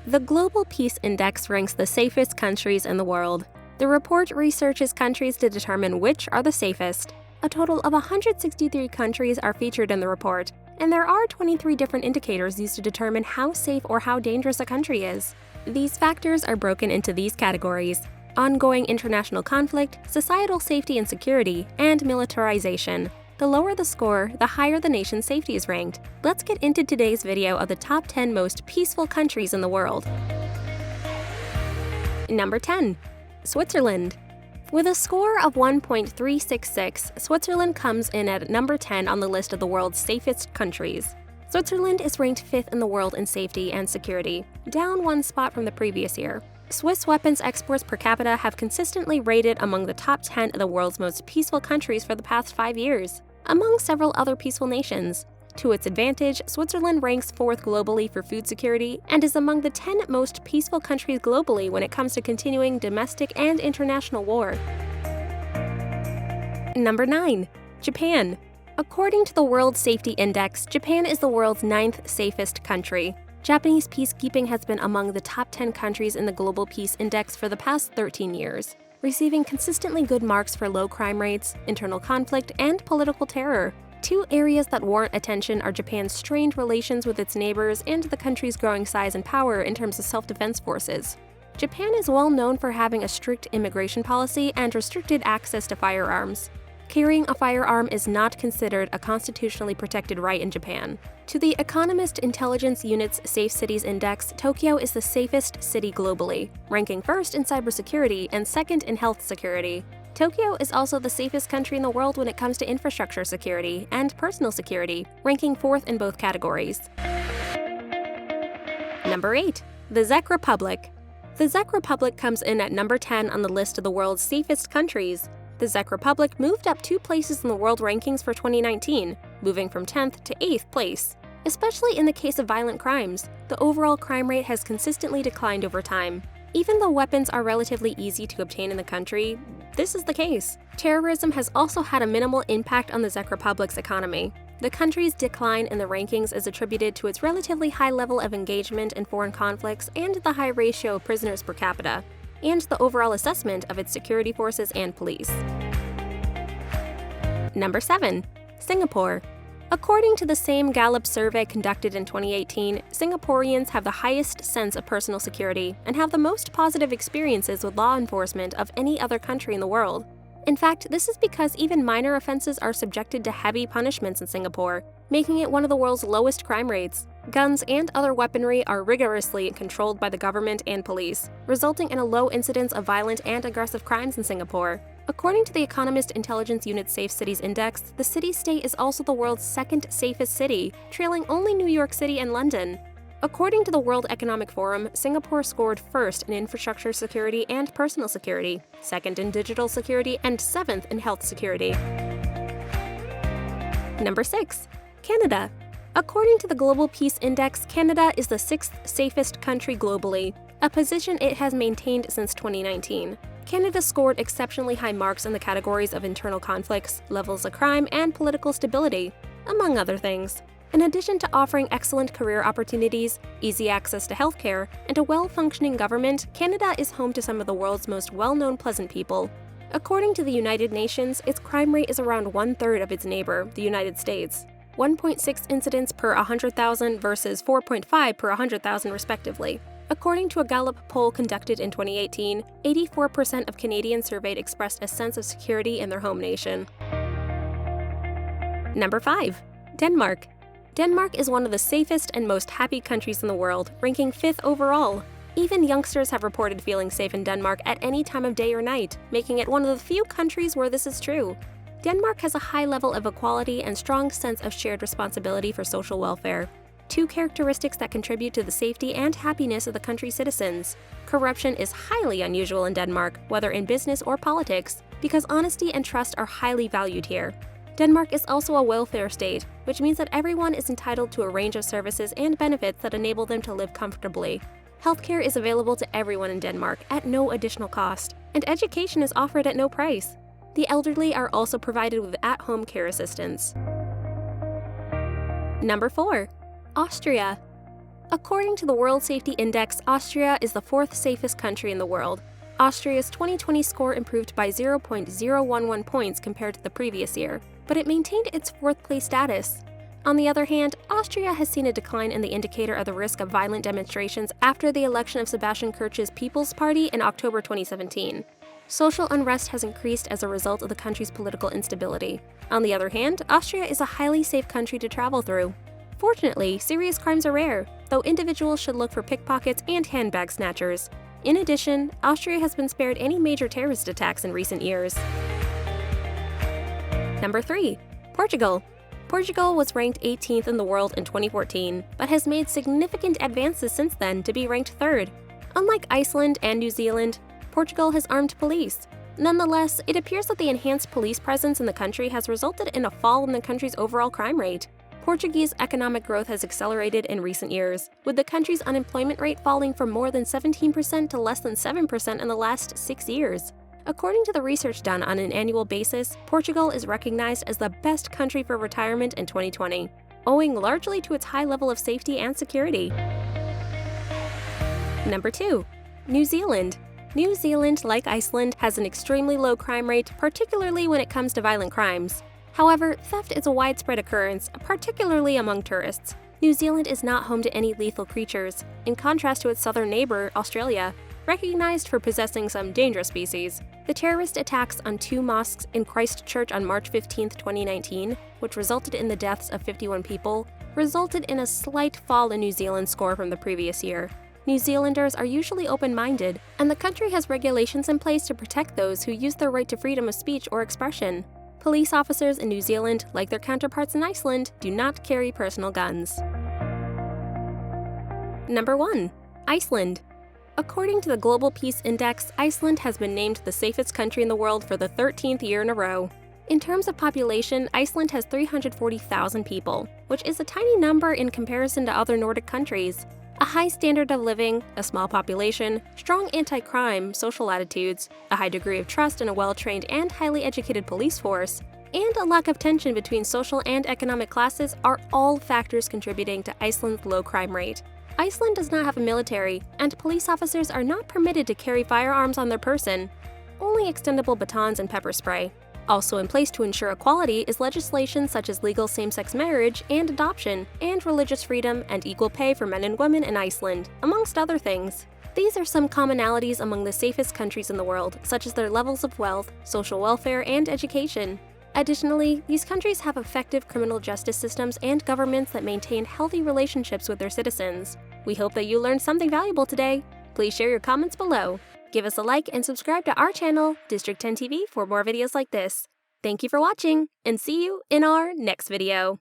The Global Peace Index ranks the safest countries in the world. The report researches countries to determine which are the safest. A total of 163 countries are featured in the report, and there are 23 different indicators used to determine how safe or how dangerous a country is. These factors are broken into these categories: ongoing international conflict, societal safety and security, and militarization. The lower the score, the higher the nation's safety is ranked. Let's get into today's video of the top 10 most peaceful countries in the world. Number 10. Switzerland. With a score of 1.366, Switzerland comes in at number 10 on the list of the world's safest countries. Switzerland is ranked 5th in the world in safety and security, down one spot from the previous year. Swiss weapons exports per capita have consistently rated among the top 10 of the world's most peaceful countries for the past 5 years, among several other peaceful nations. To its advantage, Switzerland ranks 4th globally for food security and is among the 10 most peaceful countries globally when it comes to continuing domestic and international war. Number 9. Japan. According to the World Safety Index, Japan is the world's 9th safest country. Japanese peacekeeping has been among the top 10 countries in the Global Peace Index for the past 13 years, receiving consistently good marks for low crime rates, internal conflict, and political terror. Two areas that warrant attention are Japan's strained relations with its neighbors and the country's growing size and power in terms of self-defense forces. Japan is well known for having a strict immigration policy and restricted access to firearms. Carrying a firearm is not considered a constitutionally protected right in Japan. To the Economist Intelligence Unit's Safe Cities Index, Tokyo is the safest city globally, ranking 1st in cybersecurity and 2nd in health security. Tokyo is also the safest country in the world when it comes to infrastructure security and personal security, ranking 4th in both categories. Number 8. The Czech Republic. The Czech Republic comes in at number 10 on the list of the world's safest countries. The Czech Republic moved up 2 places in the world rankings for 2019, moving from 10th to 8th place. Especially in the case of violent crimes, the overall crime rate has consistently declined over time. Even though weapons are relatively easy to obtain in the country, this is the case. Terrorism has also had a minimal impact on the Czech Republic's economy. The country's decline in the rankings is attributed to its relatively high level of engagement in foreign conflicts and the high ratio of prisoners per capita, and the overall assessment of its security forces and police. Number 7. Singapore. According to the same Gallup survey conducted in 2018, Singaporeans have the highest sense of personal security and have the most positive experiences with law enforcement of any other country in the world. In fact, this is because even minor offenses are subjected to heavy punishments in Singapore, making it one of the world's lowest crime rates. Guns and other weaponry are rigorously controlled by the government and police, resulting in a low incidence of violent and aggressive crimes in Singapore. According to the Economist Intelligence Unit's Safe Cities Index, the city-state is also the world's 2nd safest city, trailing only New York City and London. According to the World Economic Forum, Singapore scored 1st in infrastructure security and personal security, 2nd in digital security, and 7th in health security. Number 6. Canada. According to the Global Peace Index, Canada is the 6th safest country globally, a position it has maintained since 2019. Canada scored exceptionally high marks in the categories of internal conflicts, levels of crime, and political stability, among other things. In addition to offering excellent career opportunities, easy access to healthcare, and a well-functioning government, Canada is home to some of the world's most well-known pleasant people. According to the United Nations, its crime rate is around 1/3 of its neighbor, the United States. 1.6 incidents per 100,000 versus 4.5 per 100,000 respectively. According to a Gallup poll conducted in 2018, 84% of Canadians surveyed expressed a sense of security in their home nation. Number 5. Denmark. Denmark is one of the safest and most happy countries in the world, ranking 5th overall. Even youngsters have reported feeling safe in Denmark at any time of day or night, making it one of the few countries where this is true. Denmark has a high level of equality and strong sense of shared responsibility for social welfare, 2 characteristics that contribute to the safety and happiness of the country's citizens. Corruption is highly unusual in Denmark, whether in business or politics, because honesty and trust are highly valued here. Denmark is also a welfare state, which means that everyone is entitled to a range of services and benefits that enable them to live comfortably. Healthcare is available to everyone in Denmark at no additional cost, and education is offered at no price. The elderly are also provided with at-home care assistance. Number 4. Austria. According to the World Safety Index, Austria is the 4th safest country in the world. Austria's 2020 score improved by 0.011 points compared to the previous year, but it maintained its 4th place status. On the other hand, Austria has seen a decline in the indicator of the risk of violent demonstrations after the election of Sebastian Kurcz's People's Party in October 2017. Social unrest has increased as a result of the country's political instability. On the other hand, Austria is a highly safe country to travel through. Fortunately, serious crimes are rare, though individuals should look for pickpockets and handbag snatchers. In addition, Austria has been spared any major terrorist attacks in recent years. Number 3. Portugal. Portugal was ranked 18th in the world in 2014, but has made significant advances since then to be ranked 3rd. Unlike Iceland and New Zealand, Portugal has armed police. Nonetheless, it appears that the enhanced police presence in the country has resulted in a fall in the country's overall crime rate. Portuguese economic growth has accelerated in recent years, with the country's unemployment rate falling from more than 17% to less than 7% in the last 6 years. According to the research done on an annual basis, Portugal is recognized as the best country for retirement in 2020, owing largely to its high level of safety and security. Number 2. New Zealand. New Zealand, like Iceland, has an extremely low crime rate, particularly when it comes to violent crimes. However, theft is a widespread occurrence, particularly among tourists. New Zealand is not home to any lethal creatures, in contrast to its southern neighbor, Australia, recognized for possessing some dangerous species. The terrorist attacks on 2 mosques in Christchurch on March 15, 2019, which resulted in the deaths of 51 people, resulted in a slight fall in New Zealand's score from the previous year. New Zealanders are usually open-minded, and the country has regulations in place to protect those who use their right to freedom of speech or expression. Police officers in New Zealand, like their counterparts in Iceland, do not carry personal guns. Number 1. Iceland. According to the Global Peace Index, Iceland has been named the safest country in the world for the 13th year in a row. In terms of population, Iceland has 340,000 people, which is a tiny number in comparison to other Nordic countries. A high standard of living, a small population, strong anti-crime social attitudes, a high degree of trust in a well-trained and highly educated police force, and a lack of tension between social and economic classes are all factors contributing to Iceland's low crime rate. Iceland does not have a military, and police officers are not permitted to carry firearms on their person, only extendable batons and pepper spray. Also in place to ensure equality is legislation such as legal same-sex marriage and adoption, and religious freedom and equal pay for men and women in Iceland, amongst other things. These are some commonalities among the safest countries in the world, such as their levels of wealth, social welfare, and education. Additionally, these countries have effective criminal justice systems and governments that maintain healthy relationships with their citizens. We hope that you learned something valuable today. Please share your comments below. Give us a like and subscribe to our channel, District 10 TV, for more videos like this. Thank you for watching, and see you in our next video.